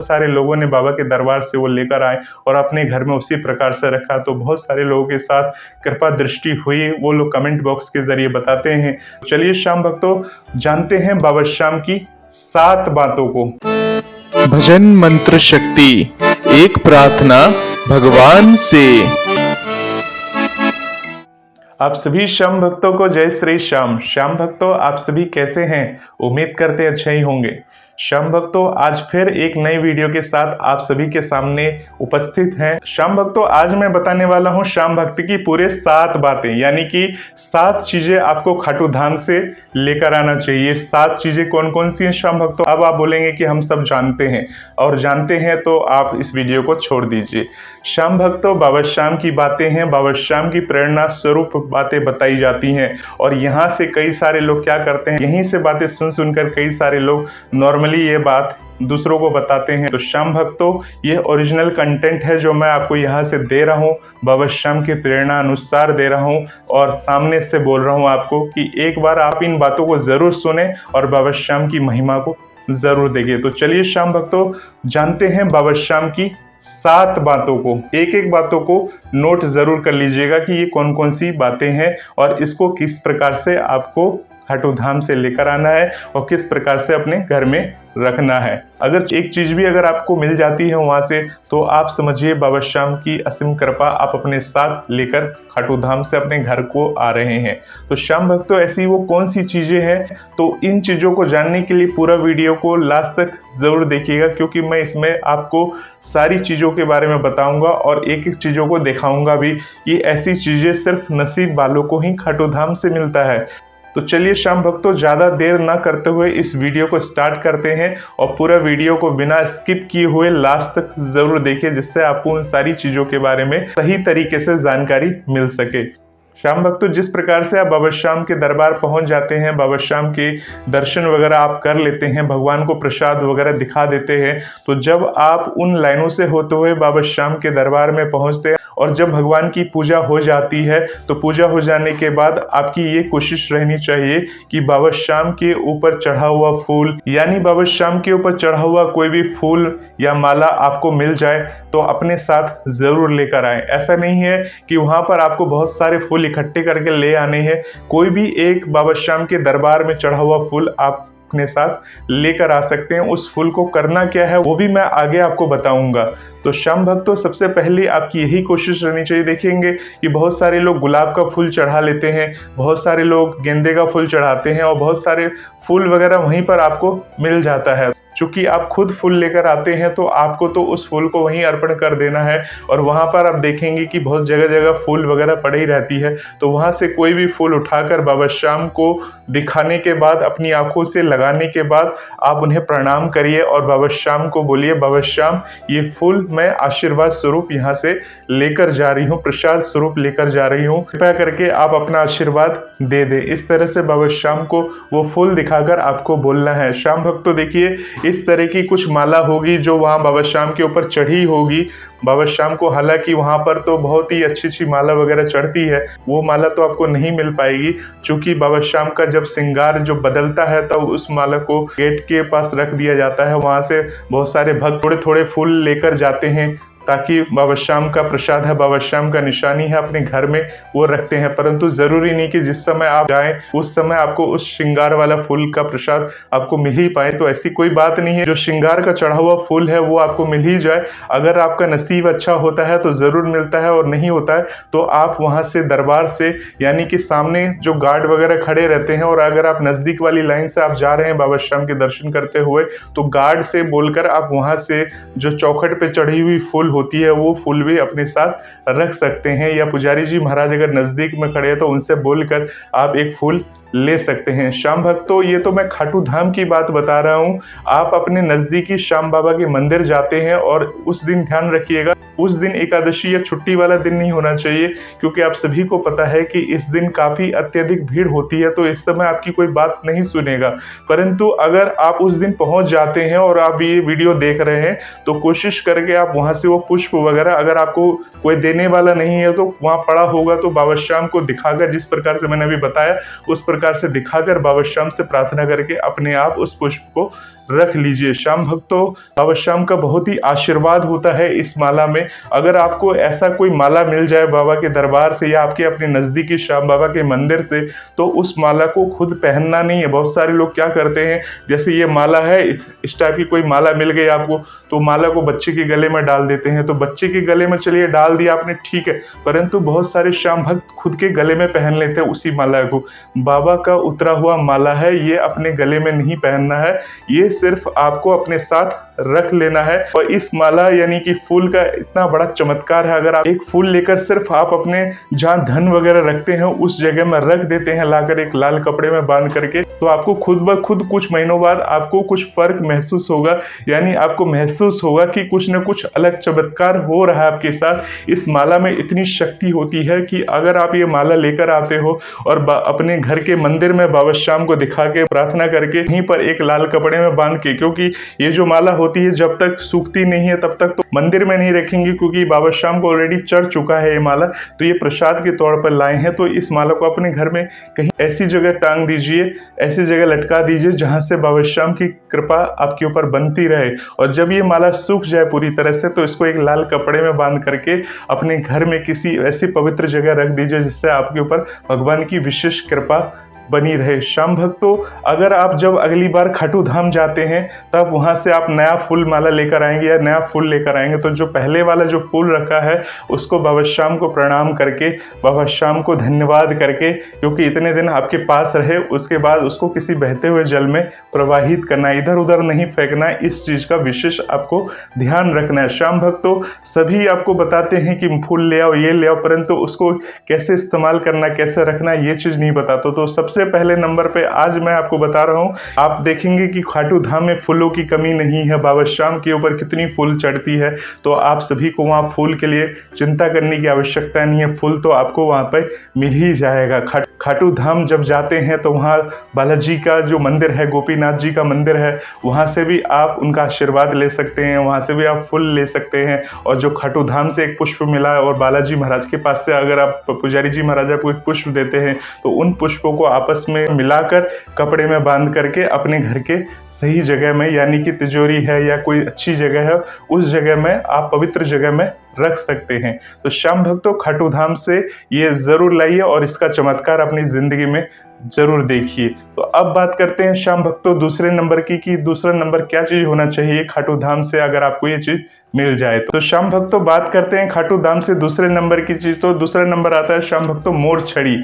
सारे लोगों ने बाबा के दरबार से वो लेकर आए और अपने घर में उसी प्रकार से रखा। तो बहुत सारे लोगों के साथ कृपा दृष्टि हुई, वो लोग कमेंट बॉक्स के जरिए बताते हैं। चलिए श्याम भक्तों, जानते हैं बाबा श्याम की 7 बातों को। भजन मंत्र शक्ति, एक प्रार्थना भगवान से। आप सभी श्याम भक्तों को जय श्री श्याम। श्याम भक्तों, आप सभी कैसे हैं? उम्मीद करते अच्छे ही होंगे। श्याम भक्तों, आज फिर एक नई वीडियो के साथ आप सभी के सामने उपस्थित हैं। श्याम भक्तों, आज मैं बताने वाला हूं श्याम भक्ति की पूरे 7 बातें, यानी कि 7 चीजें आपको खाटू धाम से लेकर आना चाहिए। 7 चीजें कौन कौन सी हैं श्याम भक्तों? अब आप बोलेंगे कि हम सब जानते हैं, और जानते हैं तो आप इस वीडियो को छोड़ दीजिए। श्याम भक्तों, बाबा श्याम की बातें हैं, बाबा श्याम की प्रेरणा स्वरूप बातें बताई जाती हैं, और यहाँ से कई सारे लोग क्या करते हैं, यहीं से बातें सुन सुनकर कई सारे लोग नॉर्मली ये बात दूसरों को बताते हैं। तो श्याम भक्तों, ये ओरिजिनल कंटेंट है जो मैं आपको यहाँ से दे रहा हूँ, बाबा श्याम की प्रेरणा अनुसार दे रहा हूँ, और सामने से बोल रहा हूँ आपको कि एक बार आप इन बातों को जरूर सुने और बाबा श्याम की महिमा को जरूर देखिए। तो चलिए श्याम भक्तों, जानते हैं बाबा श्याम की 7 बातों को। एक एक बातों को नोट जरूर कर लीजिएगा कि ये कौन कौन सी बातें हैं और इसको किस प्रकार से आपको खाटू धाम से लेकर आना है और किस प्रकार से अपने घर में रखना है। अगर एक चीज भी अगर आपको मिल जाती है वहां से, तो आप समझिए बाबा श्याम की असीम कृपा आप अपने साथ लेकर खाटू धाम से अपने घर को आ रहे हैं। तो श्याम भक्तों, ऐसी वो कौन सी चीजें हैं, तो इन चीजों को जानने के लिए पूरा वीडियो को लास्ट तक जरूर देखिएगा, क्योंकि मैं इसमें आपको सारी चीजों के बारे में बताऊंगा और एक एक चीजों को दिखाऊंगा भी। ये ऐसी चीजें सिर्फ नसीब वालों को ही खाटू धाम से मिलता है। तो चलिए श्याम भक्तों, ज़्यादा देर ना करते हुए इस वीडियो को स्टार्ट करते हैं, और पूरा वीडियो को बिना स्किप किए हुए लास्ट तक जरूर देखिए, जिससे आपको उन सारी चीज़ों के बारे में सही तरीके से जानकारी मिल सके। श्याम भक्तों, जिस प्रकार से आप बाबा श्याम के दरबार पहुंच जाते हैं, बाबा श्याम के दर्शन वगैरह आप कर लेते हैं, भगवान को प्रसाद वगैरह दिखा देते हैं, तो जब आप उन लाइनों से होते हुए बाबा श्याम के दरबार में पहुंचते हैं और जब भगवान की पूजा हो जाती है, तो पूजा हो जाने के बाद आपकी ये कोशिश रहनी चाहिए कि बाबा श्याम के ऊपर चढ़ा हुआ फूल, यानी बाबा श्याम के ऊपर चढ़ा हुआ कोई भी फूल या माला आपको मिल जाए तो अपने साथ जरूर लेकर आए। ऐसा नहीं है कि वहां पर आपको बहुत सारे फूल इकट्ठे करके ले आने हैं, कोई भी एक बाबा श्याम के दरबार में चढ़ा हुआ फूल आप अपने साथ लेकर आ सकते हैं। उस फूल को करना क्या है वो भी मैं आगे आपको बताऊंगा। तो श्याम भक्तों, सबसे पहले आपकी यही कोशिश रहनी चाहिए। देखेंगे कि बहुत सारे लोग गुलाब का फूल चढ़ा लेते हैं, बहुत सारे लोग गेंदे का फूल चढ़ाते हैं, और बहुत सारे फूल वगैरह वहीं पर आपको मिल जाता है। चूंकि आप खुद फूल लेकर आते हैं तो आपको तो उस फूल को वहीं अर्पण कर देना है, और वहां पर आप देखेंगे कि बहुत जगह जगह फूल वगैरह पड़ी रहती है। तो वहां से कोई भी फूल उठाकर बाबा श्याम को दिखाने के बाद, अपनी आंखों से लगाने के बाद आप उन्हें प्रणाम करिए और बाबा श्याम को बोलिए, बाबा श्याम, ये फूल मैं आशीर्वाद स्वरूप यहाँ से लेकर जा रही हूँ, प्रसाद स्वरूप लेकर जा रही हूँ, कृपया करके आप अपना आशीर्वाद दे दे। इस तरह से बाबा श्याम को वो फूल दिखाकर आपको बोलना है। श्याम भक्तों, देखिए इस तरह की कुछ माला होगी जो वहाँ बाबा श्याम के ऊपर चढ़ी होगी। बाबा श्याम को हालांकि वहाँ पर तो बहुत ही अच्छी अच्छी माला वगैरह चढ़ती है, वो माला तो आपको नहीं मिल पाएगी, क्योंकि बाबा श्याम का जब श्रृंगार जो बदलता है तब उस माला को गेट के पास रख दिया जाता है। वहाँ से बहुत सारे भक्त थोड़े थोड़े फूल लेकर जाते हैं, ताकि बाबा श्याम का प्रसाद है, बाबा श्याम का निशानी है, अपने घर में वो रखते हैं। परंतु जरूरी नहीं कि जिस समय आप जाएं उस समय आपको उस श्रृंगार वाला फूल का प्रसाद आपको मिल ही पाए। तो ऐसी कोई बात नहीं है, जो श्रृंगार का चढ़ा हुआ फूल है वो आपको मिल ही जाए। अगर आपका नसीब अच्छा होता है तो जरूर मिलता है, और नहीं होता है तो आप वहां से दरबार से, यानी कि सामने जो गार्ड वगैरह खड़े रहते हैं, और अगर आप नजदीक वाली लाइन से आप जा रहे हैं बाबा श्याम के दर्शन करते हुए, तो गार्ड से बोलकर आप वहां से जो चौखट पे चढ़ी हुई फूल होती है वो फूल भी अपने साथ रख सकते हैं, या पुजारी जी महाराज अगर नजदीक में खड़े हैं तो उनसे बोलकर आप एक फूल ले सकते हैं। श्याम भक्तों, ये तो मैं खाटू धाम की बात बता रहा हूँ। आप अपने नजदीकी श्याम बाबा के मंदिर जाते हैं, और उस दिन ध्यान रखिएगा, उस दिन एकादशी या छुट्टी वाला दिन नहीं होना चाहिए, क्योंकि आप सभी को पता है कि इस दिन काफी अत्यधिक भीड़ होती है, तो इस समय आपकी कोई बात नहीं सुनेगा। परंतु अगर आप उस दिन पहुंच जाते हैं और आप ये वीडियो देख रहे हैं, तो कोशिश करके आप वहां से वो पुष्प वगैरह, अगर आपको कोई देने वाला नहीं है तो वहां पड़ा होगा तो बाबा श्याम को दिखाकर, जिस प्रकार से मैंने अभी बताया उस प्रकार से दिखाकर बाबा श्याम से प्रार्थना करके अपने आप उस पुष्प को रख लीजिए। श्याम भक्तों, बाबा श्याम का बहुत ही आशीर्वाद होता है इस माला में। अगर आपको ऐसा कोई माला मिल जाए बाबा के दरबार से या आपके अपने नज़दीकी श्याम बाबा के मंदिर से, तो उस माला को खुद पहनना नहीं है। बहुत सारे लोग क्या करते हैं, जैसे ये माला है, इस टाइप की कोई माला मिल गई आपको, तो माला को बच्चे के गले में डाल देते हैं। तो बच्चे के गले में चलिए डाल दिया आपने, ठीक है, परंतु बहुत सारे श्याम भक्त खुद के गले में पहन लेते हैं उसी माला को। बाबा का उतरा हुआ माला है, ये अपने गले में नहीं पहनना है, ये सिर्फ आपको अपने साथ रख लेना है। और इस माला यानी कि फूल का इतना बड़ा चमत्कार है, अगर आप एक फूल लेकर सिर्फ आप अपने जहाँ धन वगैरह रखते हैं उस जगह में रख देते हैं लाकर एक लाल कपड़े में बांध करके, तो आपको खुद ब खुद कुछ महीनों बाद आपको कुछ फर्क महसूस होगा। यानी आपको महसूस होगा कि कुछ न कुछ अलग चमत्कार हो रहा है आपके साथ। इस माला में इतनी शक्ति होती है कि अगर आप ये माला लेकर आते हो और अपने घर के मंदिर में बाबा श्याम को दिखा के प्रार्थना करके यहीं पर एक लाल कपड़े में बांध के, क्योंकि ये जो माला होती है जब तक सूखती नहीं है तब तक तो मंदिर में नहीं रखेंगे, क्योंकि बाबा श्याम को ऑलरेडी चढ़ चुका है ये माला, तो ये प्रसाद के तौर पर लाए हैं। तो इस माला को अपने घर में कहीं ऐसी जगह टांग दीजिए, ऐसी जगह लटका दीजिए जहां से बाबा श्याम की कृपा आपके ऊपर बनती रहे। और जब ये माला सूख जाए पूरी तरह से, तो इसको एक लाल कपड़े में बांध करके अपने घर में किसी ऐसी पवित्र जगह रख दीजिए जिससे आपके ऊपर भगवान की विशेष कृपा बनी रहे। श्याम भक्तों, अगर आप जब अगली बार खाटू धाम जाते हैं तब वहां से आप नया फूल माला लेकर आएंगे या नया फूल लेकर आएंगे, तो जो पहले वाला जो फूल रखा है उसको बाबा श्याम को प्रणाम करके, बाबा श्याम को धन्यवाद करके, क्योंकि इतने दिन आपके पास रहे, उसके बाद उसको किसी बहते हुए जल में प्रवाहित करना, इधर उधर नहीं फेंकना। इस चीज का विशेष आपको ध्यान रखना है। श्याम भक्तों, सभी आपको बताते हैं कि फूल ले आओ, ये ले आओ, परंतु उसको कैसे इस्तेमाल करना, कैसे रखना, ये चीज नहीं बताते। तो सबसे पहले नंबर पे आज मैं आपको बता रहा हूं, आप देखेंगे कि खाटू धाम में फूलों की कमी नहीं है। बाबा श्याम के ऊपर कितनी फूल चढ़ती है, तो आप सभी को वहां फूल के लिए चिंता करने की आवश्यकता नहीं है, फूल तो आपको वहां पर मिल ही जाएगा। खाटू धाम जब जाते हैं तो वहां बालाजी का जो मंदिर है, गोपीनाथ जी का मंदिर है, वहां से भी आप उनका आशीर्वाद ले सकते हैं, वहां से भी आप फूल ले सकते हैं। और जो खाटू धाम से एक पुष्प मिला और बालाजी महाराज के पास से अगर आप पुजारी जी महाराज को एक पुष्प देते हैं, तो उन पुष्पों को आपस में मिलाकर कपड़े में बांध करके अपने घर के सही जगह में, यानी कि तिजोरी है या कोई अच्छी जगह है, उस जगह में आप पवित्र जगह में रख सकते हैं। तो श्याम भक्तों, खाटू धाम से ये जरूर लाइए और इसका चमत्कार अपनी जिंदगी में जरूर देखिए। तो अब बात करते हैं श्याम भक्तों दूसरे नंबर की, कि दूसरा नंबर क्या चीज होना चाहिए खाटू धाम से अगर आपको ये चीज मिल जाए। तो श्याम भक्तों, बात करते हैं खाटू धाम से दूसरे नंबर की चीज। तो दूसरा नंबर आता है श्याम भक्तों मोर छड़ी।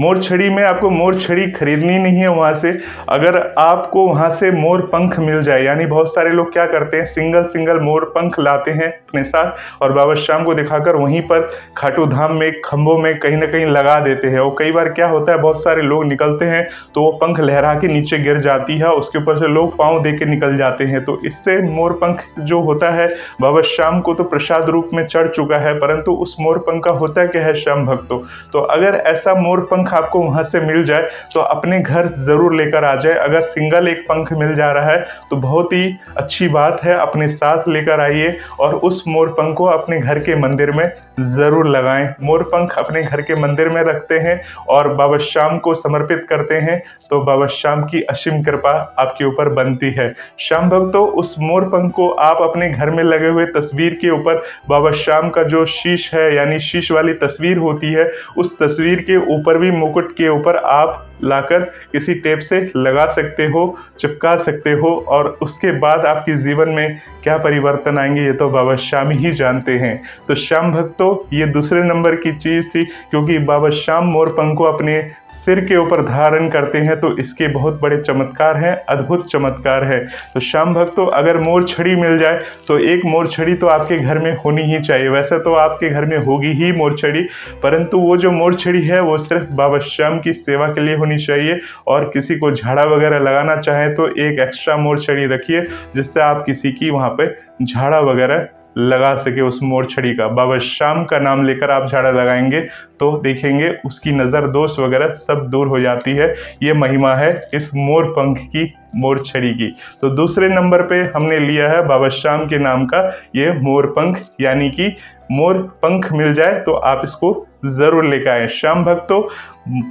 मोर छड़ी में आपको मोर छड़ी खरीदनी नहीं है वहां से, अगर आपको वहां से मोर पंख मिल जाए। यानी बहुत सारे लोग क्या करते हैं, सिंगल सिंगल मोर पंख लाते हैं अपने साथ और बाबा श्याम को दिखाकर वहीं पर खाटू धाम में खंभों में कहीं ना कहीं लगा देते हैं। और कई बार क्या होता है, बहुत सारे लोग निकलते हैं तो वो पंख लहरा के नीचे गिर जाती है, उसके ऊपर से लोग पाँव दे के निकल जाते हैं। तो इससे मोर पंख जो होता है बाबा श्याम को तो प्रसाद रूप में चढ़ चुका है, परंतु उस मोर पंख का होता क्या है श्याम भक्तों। तो अगर ऐसा मोर पंख आपको वहां से मिल जाए तो अपने घर जरूर लेकर आ जाए। अगर सिंगल एक पंख मिल जा रहा है तो बहुत ही अच्छी बात है, अपने साथ लेकर आइए और उस मोर पंख को अपने घर के मंदिर में जरूर लगाएं। मोर पंख अपने घर के मंदिर में रखते हैं और बाबा श्याम को समर्पित करते हैं, तो बाबा श्याम की असीम कृपा आपके ऊपर बनती है। श्याम भक्तों, उस मोर पंख को आप अपने घर में लगे हुए तस्वीर के ऊपर बाबा श्याम का जो शीश है, यानी शीश वाली तस्वीर होती है, उस तस्वीर के ऊपर भी मुकुट के ऊपर आप लाकर किसी टेप से लगा सकते हो, चिपका सकते हो, और उसके बाद आपके जीवन में क्या परिवर्तन आएंगे ये तो बाबा श्याम ही जानते हैं। तो श्याम भक्तों, ये दूसरे नंबर की चीज थी, क्योंकि बाबा श्याम मोर पंख को अपने सिर के ऊपर धारण करते हैं, तो इसके बहुत बड़े चमत्कार हैं, अद्भुत चमत्कार है। तो श्याम भक्तों, अगर मोर छड़ी मिल जाए तो एक मोर छड़ी तो आपके घर में होनी ही चाहिए। वैसे तो आपके घर में होगी ही मोर छड़ी, परंतु वो जो मोर छड़ी है वो सिर्फ बाबा श्याम की सेवा के लिए होनी चाहिए। और किसी को झाड़ा वगैरह लगाना चाहे तो एक एक्स्ट्रा मोर छड़ी रखिए, जिससे आप किसी की वहां पे झाड़ा वगैरह लगा सके उस मोर छड़ी का। बाबा श्याम का नाम लेकर आप झाड़ा लगाएंगे तो देखेंगे उसकी नज़र दोष वगैरह सब दूर हो जाती है। ये महिमा है इस मोर पंख की, मोर छड़ी की। तो दूसरे नंबर पे हमने लिया है बाबा श्याम के नाम का ये मोर पंख, यानी कि मोर पंख मिल जाए तो आप इसको जरूर लेकर आए। श्याम भक्तों,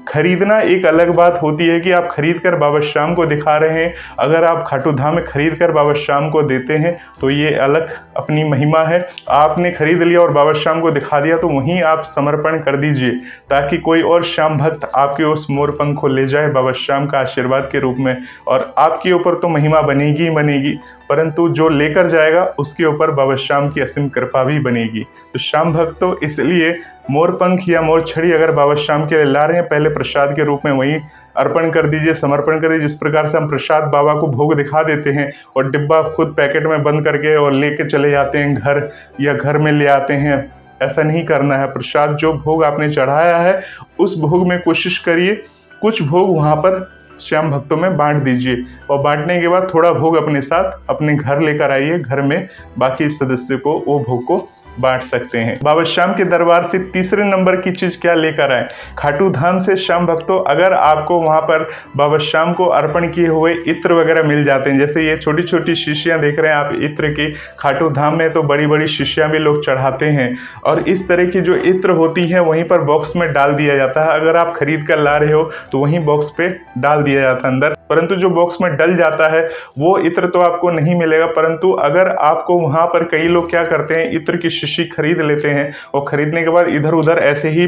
खरीदना एक अलग बात होती है कि आप खरीद कर बाबा श्याम को दिखा रहे हैं। अगर आप खाटू धाम में खरीद कर बाबा श्याम को देते हैं तो ये अलग अपनी महिमा है। आपने खरीद लिया और बाबा श्याम को दिखा दिया तो वहीं आप समर्पण कर दीजिए, ताकि कोई और श्याम भक्त आपके उस मोर पंख को ले जाए बाबा श्याम का आशीर्वाद के रूप में, और आपके ऊपर तो महिमा बनेगी ही बनेगी, परंतु जो लेकर जाएगा उसके ऊपर बाबा श्याम की असीम कृपा भी बनेगी। तो श्याम भक्तों, इसलिए मोर पंख या मोर छड़ी अगर बाबा श्याम के लिए ला रहे हैं, पहले प्रसाद के रूप में वहीं अर्पण कर दीजिए, समर्पण कर दीजिए। जिस प्रकार से हम प्रसाद बाबा को भोग दिखा देते हैं और डिब्बा खुद पैकेट में बंद करके और लेके चले जाते हैं घर, या घर में ले आते हैं, ऐसा नहीं करना है। प्रसाद जो भोग आपने चढ़ाया है उस भोग में कोशिश करिए कुछ भोग वहाँ पर श्याम भक्तों में बांट दीजिए, और बांटने के बाद थोड़ा भोग अपने साथ अपने घर लेकर आइए। घर में बाकी सदस्य को वो भोग को बांट सकते हैं। बाबा श्याम के दरबार से तीसरे नंबर की चीज क्या लेकर आए? खाटू धाम से श्याम भक्तों, अगर आपको वहां पर बाबा श्याम को अर्पण किए हुए इत्र वगैरह मिल जाते हैं, जैसे ये छोटी छोटी शीशियां देख रहे हैं आप इत्र की, खाटू धाम में तो बड़ी बड़ी शीशियां भी लोग चढ़ाते हैं, और इस तरह की जो इत्र होती है वहीं पर बॉक्स में डाल दिया जाता है। अगर आप खरीद कर ला रहे हो तो वहीं बॉक्स पे डाल दिया जाता है अंदर, परंतु जो बॉक्स में डल जाता है वो इत्र तो आपको नहीं मिलेगा। परंतु अगर आपको वहां पर, कई लोग क्या करते हैं, इत्र की शीशी खरीद लेते हैं और खरीदने के बाद इधर उधर ऐसे ही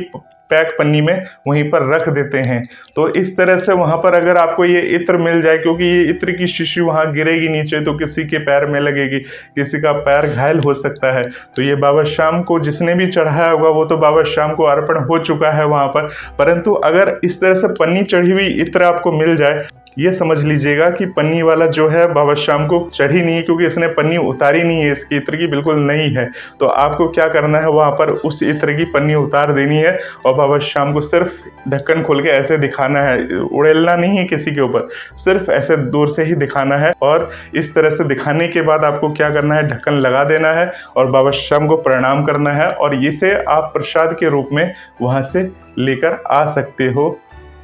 पैक पन्नी में वहीं पर रख देते हैं। तो इस तरह से वहां पर अगर आपको ये इत्र मिल जाए, क्योंकि ये इत्र की शीशी वहां गिरेगी नीचे तो किसी के पैर में लगेगी, किसी का पैर घायल हो सकता है। तो ये बाबा श्याम को जिसने भी चढ़ाया होगा वो तो बाबा श्याम को अर्पण हो चुका है वहां पर, परंतु अगर इस तरह से पन्नी चढ़ी हुई इत्र आपको मिल जाए, ये समझ लीजिएगा कि पन्नी वाला जो है बाबा श्याम को चढ़ी नहीं है, क्योंकि इसने पन्नी उतारी नहीं है, इसकी इत्र की बिल्कुल नई है। तो आपको क्या करना है, वहां पर उस इत्र की पन्नी उतार देनी है और बाबा श्याम को सिर्फ ढक्कन खोल के ऐसे दिखाना है, उड़ेलना नहीं है किसी के ऊपर, सिर्फ ऐसे दूर से ही दिखाना है। और इस तरह से दिखाने के बाद आपको क्या करना है, ढक्कन लगा देना है और बाबा श्याम को प्रणाम करना है, और इसे आप प्रसाद के रूप में वहां से लेकर आ सकते हो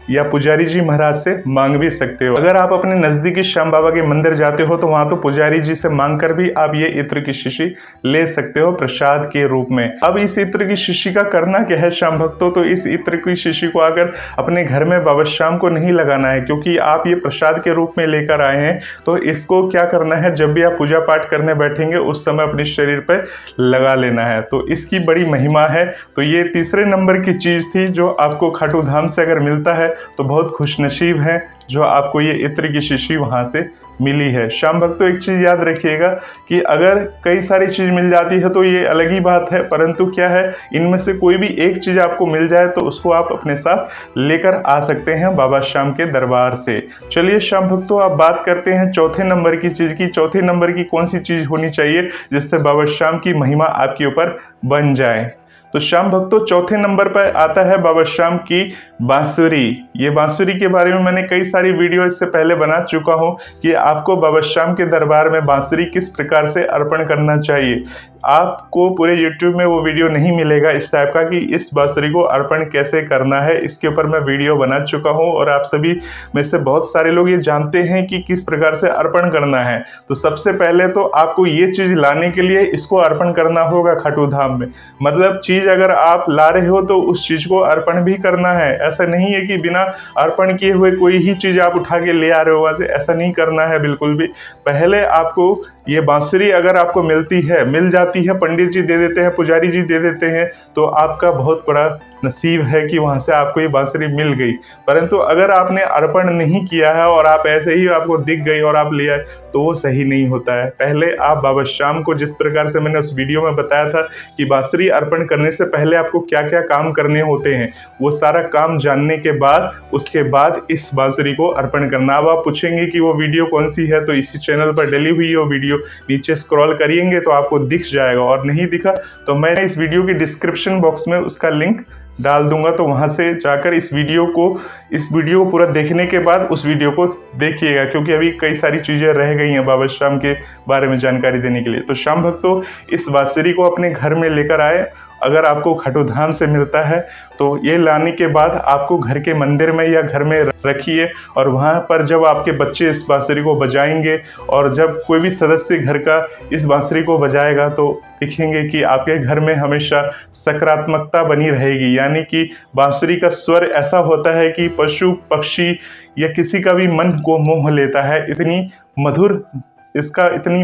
या पुजारी जी महाराज से मांग भी सकते हो। अगर आप अपने नजदीकी श्याम बाबा के मंदिर जाते हो तो वहां तो पुजारी जी से मांग कर भी आप ये इत्र की शीशी ले सकते हो प्रसाद के रूप में। अब इस इत्र की शीशी का करना क्या है श्याम भक्तों, तो इस इत्र की शीशी को अगर अपने घर में बाबा श्याम को नहीं लगाना है, क्योंकि आप ये प्रसाद के रूप में लेकर आए हैं, तो इसको क्या करना है, जब भी आप पूजा पाठ करने बैठेंगे उस समय अपने शरीर पर लगा लेना है। तो इसकी बड़ी महिमा है। तो ये तीसरे नंबर की चीज थी जो आपको खाटू धाम से अगर मिलता है तो बहुत खुशनसीब है जो आपको ये इत्र की शीशी वहां से मिली है। श्याम भक्तों, एक चीज याद रखिएगा कि अगर कई सारी चीज मिल जाती है तो ये अलग ही बात है, परंतु क्या है, इनमें से कोई भी एक चीज आपको मिल जाए तो उसको आप अपने साथ लेकर आ सकते हैं बाबा श्याम के दरबार से। चलिए श्याम भक्तों, आप बात करते हैं चौथे नंबर की चीज की। चौथे नंबर की कौन सी चीज होनी चाहिए जिससे बाबा श्याम की महिमा आपके ऊपर बन जाए? तो श्याम भक्तों, चौथे नंबर पर आता है बाबा श्याम की बांसुरी। ये बांसुरी के बारे में मैंने कई सारी वीडियो इससे पहले बना चुका हूँ कि आपको बाबा श्याम के दरबार में बांसुरी किस प्रकार से अर्पण करना चाहिए। आपको पूरे YouTube में वो वीडियो नहीं मिलेगा इस टाइप का कि इस बांसुरी को अर्पण कैसे करना है, इसके ऊपर मैं वीडियो बना चुका हूँ और आप सभी में से बहुत सारे लोग ये जानते हैं कि किस प्रकार से अर्पण करना है। तो सबसे पहले तो आपको ये चीज लाने के लिए इसको अर्पण करना होगा खाटू धाम में। मतलब चीज अगर आप ला रहे हो तो उस चीज को अर्पण भी करना है। ऐसा नहीं है कि बिना अर्पण किए हुए कोई ही चीज आप उठा के ले आ रहे हो वहां से, ऐसा नहीं करना है बिल्कुल भी। पहले आपको ये बांसुरी अगर आपको मिल जाती है, पंडित जी दे देते हैं, पुजारी जी दे देते हैं, तो आपका बहुत बड़ा नसीब है कि वहां से आपको ये बांसुरी मिल गई। परंतु अगर आपने अर्पण नहीं किया है और आप ऐसे ही आपको दिख गई और आप ले आए तो वो सही नहीं होता है। पहले आप बाबा श्याम को, जिस प्रकार से मैंने उस वीडियो में बताया था कि बांसुरी अर्पण करने से पहले आपको क्या क्या काम करने होते हैं, वो सारा काम जानने के बाद उसके बाद इस बांसुरी को अर्पण करना। अब आप पूछेंगे कि वो वीडियो कौन सी है, तो इसी चैनल पर डली हुई वो वीडियो नीचे स्क्रॉल करिएंगे तो आपको दिख जाएगा, और नहीं दिखा तो मैं इस वीडियो की डिस्क्रिप्शन बॉक्स में उसका लिंक डाल दूंगा, तो वहां से जाकर इस वीडियो को पूरा देखने के बाद उस वीडियो को देखिएगा, क्योंकि अभी कई सारी चीजें रह गई हैं बाबा श्याम के बारे में जानकारी देने के लिए। तो श्याम भक्तों, इस बांसुरी को अपने घर में लेकर आए अगर आपको खाटू धाम से मिलता है तो ये लाने के बाद आपको घर के मंदिर में या घर में रखिए, और वहाँ पर जब आपके बच्चे इस बांसुरी को बजाएंगे और जब कोई भी सदस्य घर का इस बांसुरी को बजाएगा तो देखेंगे कि आपके घर में हमेशा सकारात्मकता बनी रहेगी। यानी कि बांसुरी का स्वर ऐसा होता है कि पशु पक्षी या किसी का भी मन को मोह लेता है, इतनी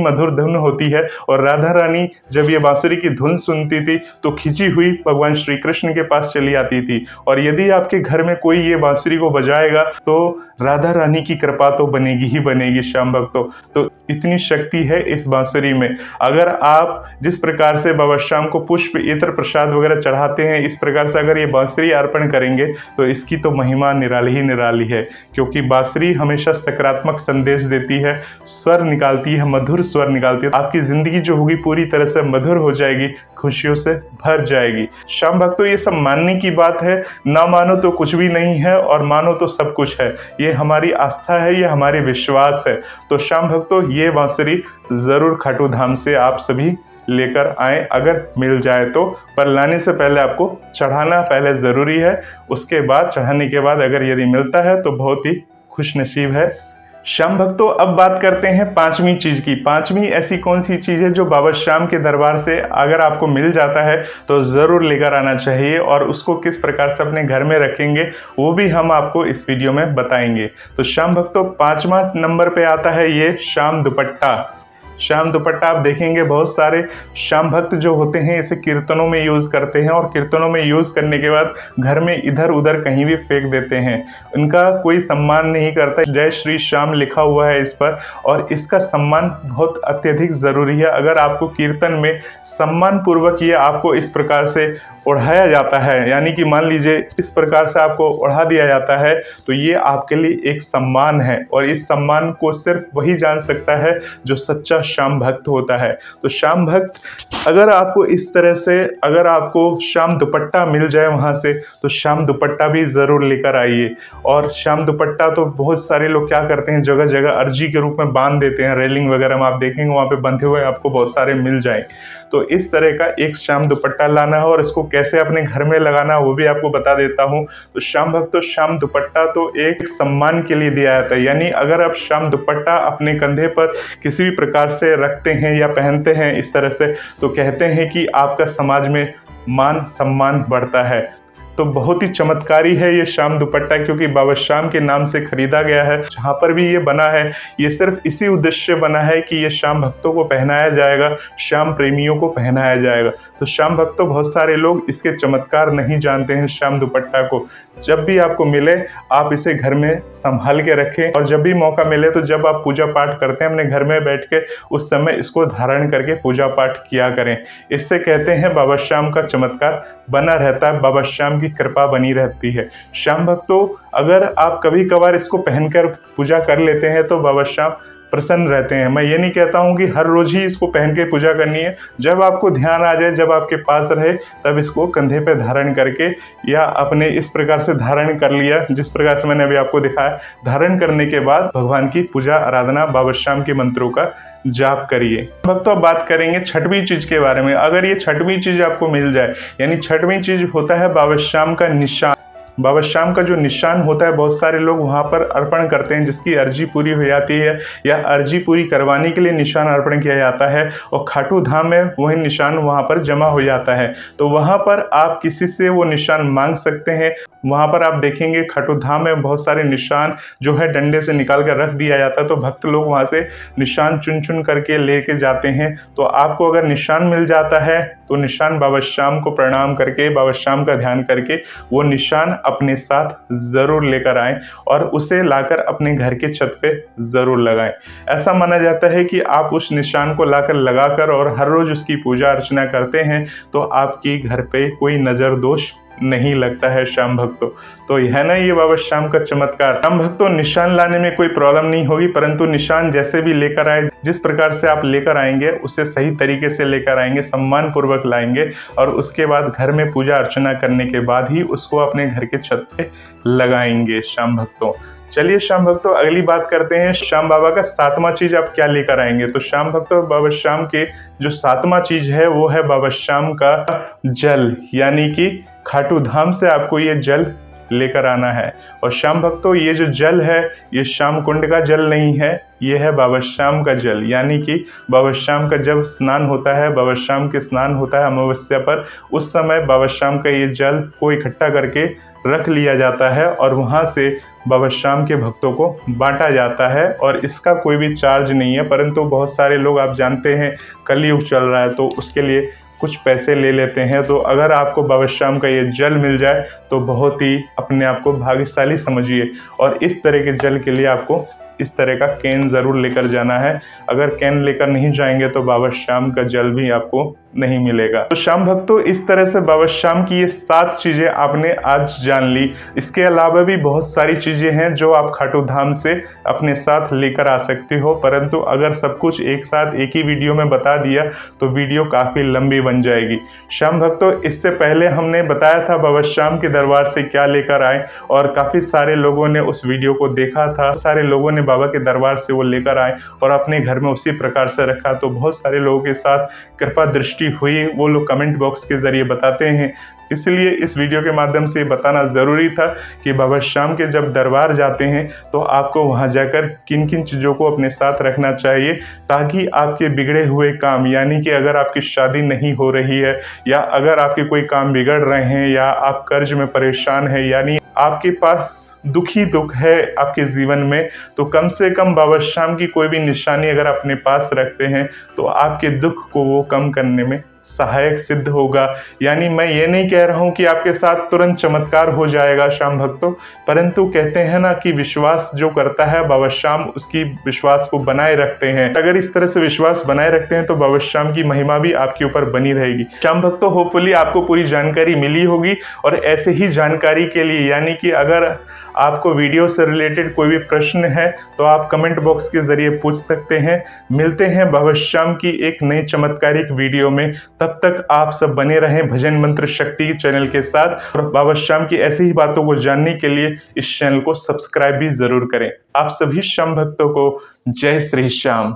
मधुर धुन होती है। और राधा रानी जब ये बांसुरी की धुन सुनती थी तो खिंची हुई भगवान श्री कृष्ण के पास चली आती थी। और यदि आपके घर में कोई ये बांसुरी को बजाएगा तो राधा रानी की कृपा तो बनेगी ही बनेगी श्याम भक्तों। तो इतनी शक्ति है इस बांसुरी में। अगर आप जिस प्रकार से बाबा श्याम को पुष्प इत्र प्रसाद वगैरह चढ़ाते हैं, इस प्रकार से अगर ये बांसुरी अर्पण करेंगे तो इसकी तो महिमा निराली ही निराली है, क्योंकि बांसुरी हमेशा सकारात्मक संदेश देती है, स्वर निकालती है, मधुर स्वर निकालती है। आपकी जिंदगी जो होगी पूरी तरह से मधुर हो जाएगी, खुशियों से भर जाएगी। श्याम भक्तों, ये सब मानने की बात है, ना मानो तो कुछ भी नहीं है और मानो तो सब कुछ है। ये हमारी आस्था है, ये हमारी विश्वास है। तो श्याम भक्तों, ये बांसुरी जरूर खाटू धाम से आप सभी लेकर आए अगर मिल जाए तो, पर लाने से पहले आपको चढ़ाना पहले ज़रूरी है। उसके बाद चढ़ाने के बाद अगर यदि मिलता है तो बहुत ही खुशनसीब है। श्याम भक्तों, अब बात करते हैं पांचवी चीज की। पांचवी ऐसी कौन सी चीज है जो बाबा श्याम के दरबार से अगर आपको मिल जाता है तो जरूर लेकर आना चाहिए, और उसको किस प्रकार से अपने घर में रखेंगे वो भी हम आपको इस वीडियो में बताएंगे। तो श्याम भक्तों, 5वां नंबर पे आता है ये श्याम दुपट्टा। श्याम दुपट्टा आप देखेंगे बहुत सारे श्याम भक्त जो होते हैं इसे कीर्तनों में यूज़ करते हैं, और कीर्तनों में यूज़ करने के बाद घर में इधर उधर कहीं भी फेंक देते हैं। उनका कोई सम्मान नहीं करता। जय श्री श्याम लिखा हुआ है इस पर, और इसका सम्मान बहुत अत्यधिक ज़रूरी है। अगर आपको कीर्तन में सम्मान पूर्वक ये आपको इस प्रकार से ओढ़ाया जाता है, यानी कि मान लीजिए इस प्रकार से आपको ओढ़ा दिया जाता है, तो ये आपके लिए एक सम्मान है, और इस सम्मान को सिर्फ वही जान सकता है जो सच्चा श्याम भक्त होता है। तो श्याम भक्त, अगर आपको इस तरह से अगर आपको श्याम दुपट्टा मिल जाए वहाँ से, तो श्याम दुपट्टा भी ज़रूर लेकर आइए। और श्याम दुपट्टा तो बहुत सारे लोग क्या करते हैं, जगह जगह अर्जी के रूप में बांध देते हैं, रेलिंग वगैरह में आप देखेंगे वहाँ पे बंधे हुए आपको बहुत सारे मिल जाए। तो इस तरह का एक श्याम दुपट्टा लाना है, और इसको कैसे अपने घर में लगाना वो भी आपको बता देता हूँ। तो श्याम भक्तों, श्याम दुपट्टा तो एक सम्मान के लिए दिया जाता है। यानी अगर आप श्याम दुपट्टा अपने कंधे पर किसी भी प्रकार से रखते हैं या पहनते हैं इस तरह से, तो कहते हैं कि आपका समाज में मान सम्मान बढ़ता है। तो बहुत ही चमत्कारी है ये श्याम दुपट्टा, क्योंकि बाबा श्याम के नाम से खरीदा गया है। जहाँ पर भी ये बना है ये सिर्फ इसी उद्देश्य बना है कि ये श्याम भक्तों को पहनाया जाएगा, श्याम प्रेमियों को पहनाया जाएगा। तो श्याम भक्तों, बहुत सारे लोग इसके चमत्कार नहीं जानते हैं श्याम दुपट्टा को। जब भी आपको मिले आप इसे घर में संभाल के रखें, और जब भी मौका मिले तो जब आप पूजा पाठ करते हैं अपने घर में बैठ के, उस समय इसको धारण करके पूजा पाठ किया करें। इससे कहते हैं बाबा श्याम का चमत्कार बना रहता है, बाबा श्याम की कृपा बनी रहती है। श्याम भक्तों, अगर आप कभी कभार इसको पहनकर पूजा कर लेते हैं तो बाबा श्याम प्रसन्न रहते हैं। मैं ये नहीं कहता हूँ कि हर रोज ही इसको पहन के पूजा करनी है। जब आपको ध्यान आ जाए, जब आपके पास रहे, तब इसको कंधे पे धारण करके या अपने इस प्रकार से धारण कर लिया जिस प्रकार से मैंने अभी आपको दिखाया। धारण करने के बाद भगवान की पूजा आराधना, बाबा श्याम के मंत्रों का जाप करिए। भक्तों, अब बात करेंगे छठवीं चीज के बारे में। अगर ये छठवीं चीज आपको मिल जाए, यानी छठवीं चीज होता है बाबा श्याम का निशान। बाबा श्याम का जो निशान होता है, बहुत सारे लोग वहाँ पर अर्पण करते हैं जिसकी अर्जी पूरी हो जाती है, या अर्जी पूरी करवाने के लिए निशान अर्पण किया जाता है, और खाटू धाम में वही निशान वहाँ पर जमा हो जाता है। तो वहाँ पर आप किसी से वो निशान मांग सकते हैं। वहाँ पर आप देखेंगे खाटू धाम में बहुत सारे निशान जो है डंडे से निकाल कर रख दिया जाता है, तो भक्त लोग वहाँ से निशान चुन चुन करके लेके जाते हैं। तो आपको अगर निशान मिल जाता है तो निशान बाबा श्याम को प्रणाम करके, बाबा श्याम का ध्यान करके वो निशान अपने साथ ज़रूर लेकर आएं, और उसे लाकर अपने घर के छत पे ज़रूर लगाएं। ऐसा माना जाता है कि आप उस निशान को लाकर लगाकर और हर रोज़ उसकी पूजा अर्चना करते हैं तो आपकी घर पे कोई नज़र दोष नहीं लगता है श्याम भक्तों। तो यह ना ये बाबा श्याम का चमत्कार। श्याम भक्तों, निशान लाने में कोई प्रॉब्लम नहीं होगी, परंतु निशान जैसे भी लेकर आए, जिस प्रकार से आप लेकर आएंगे उसे सही तरीके से लेकर आएंगे, सम्मान पूर्वक लाएंगे, और उसके बाद घर में पूजा अर्चना करने के बाद ही उसको अपने घर के छत पे लगाएंगे श्याम भक्तों। चलिए श्याम भक्तों, अगली बात करते हैं श्याम बाबा का 7वां चीज आप क्या लेकर आएंगे। तो श्याम भक्तों, बाबा श्याम के जो 7वां चीज है वो है बाबा श्याम का जल, यानी कि खाटू धाम से आपको ये जल लेकर आना है। और श्याम भक्तों, ये जो जल है ये श्याम कुंड का जल नहीं है, ये है बाबा श्याम का जल। यानी कि बाबा श्याम का जब स्नान होता है, बाबा श्याम के स्नान होता है अमावस्या पर, उस समय बाबा श्याम का ये जल को इकट्ठा करके रख लिया जाता है और वहाँ से बाबा श्याम के भक्तों को बांटा जाता है। और इसका कोई भी चार्ज नहीं है, परंतु बहुत सारे लोग, आप जानते हैं कलयुग चल रहा है तो उसके लिए कुछ पैसे ले लेते हैं। तो अगर आपको बाबा श्याम का ये जल मिल जाए तो बहुत ही अपने आप को भाग्यशाली समझिए। और इस तरह के जल के लिए आपको इस तरह का कैन ज़रूर लेकर जाना है। अगर कैन लेकर नहीं जाएंगे तो बाबा श्याम का जल भी आपको नहीं मिलेगा। तो श्याम भक्तों, इस तरह से बाबा श्याम की ये 7 चीज़ें आपने आज जान ली। इसके अलावा भी बहुत सारी चीज़ें हैं जो आप खाटू धाम से अपने साथ लेकर आ सकते हो, परंतु अगर सब कुछ एक साथ एक ही वीडियो में बता दिया तो वीडियो काफ़ी लंबी बन जाएगी। श्याम भक्तों, इससे पहले हमने बताया था बाबा श्याम के दरबार से क्या लेकर आए और काफ़ी सारे लोगों ने उस वीडियो को देखा था। सारे लोगों ने बाबा के दरबार से वो लेकर आए और अपने घर में उसी प्रकार से रखा। तो बहुत सारे लोगों के साथ कृपा दृष्टि हुई, वो लोग कमेंट बॉक्स के जरिए बताते हैं। इसलिए इस वीडियो के माध्यम से बताना ज़रूरी था कि बाबा श्याम के जब दरबार जाते हैं तो आपको वहां जाकर किन किन चीज़ों को अपने साथ रखना चाहिए, ताकि आपके बिगड़े हुए काम, यानी कि अगर आपकी शादी नहीं हो रही है या अगर आपके कोई काम बिगड़ रहे हैं या आप कर्ज में परेशान हैं, यानी आपके पास दुख है आपके जीवन में, तो कम से कम बाबा श्याम की कोई भी निशानी अगर अपने पास रखते हैं तो आपके दुख को वो कम करने में सहायक सिद्ध होगा। यानी मैं ये नहीं कह रहा हूँ कि आपके साथ तुरंत चमत्कार हो जाएगा श्याम भक्तों, परंतु कहते हैं ना कि विश्वास जो करता है बाबा श्याम उसकी विश्वास को बनाए रखते हैं। अगर इस तरह से विश्वास बनाए रखते हैं तो बाबा श्याम की महिमा भी आपके ऊपर बनी रहेगी। श्याम भक्तों, होपफुली आपको पूरी जानकारी मिली होगी। और ऐसे ही जानकारी के लिए, यानी कि अगर आपको वीडियो से रिलेटेड कोई भी प्रश्न है तो आप कमेंट बॉक्स के जरिए पूछ सकते हैं। मिलते हैं बाबा श्याम की एक नई चमत्कारिक वीडियो में। तब तक आप सब बने रहें भजन मंत्र शक्ति चैनल के साथ और बाबा श्याम की ऐसी ही बातों को जानने के लिए इस चैनल को सब्सक्राइब भी जरूर करें। आप सभी श्याम भक्तों को जय श्री श्याम।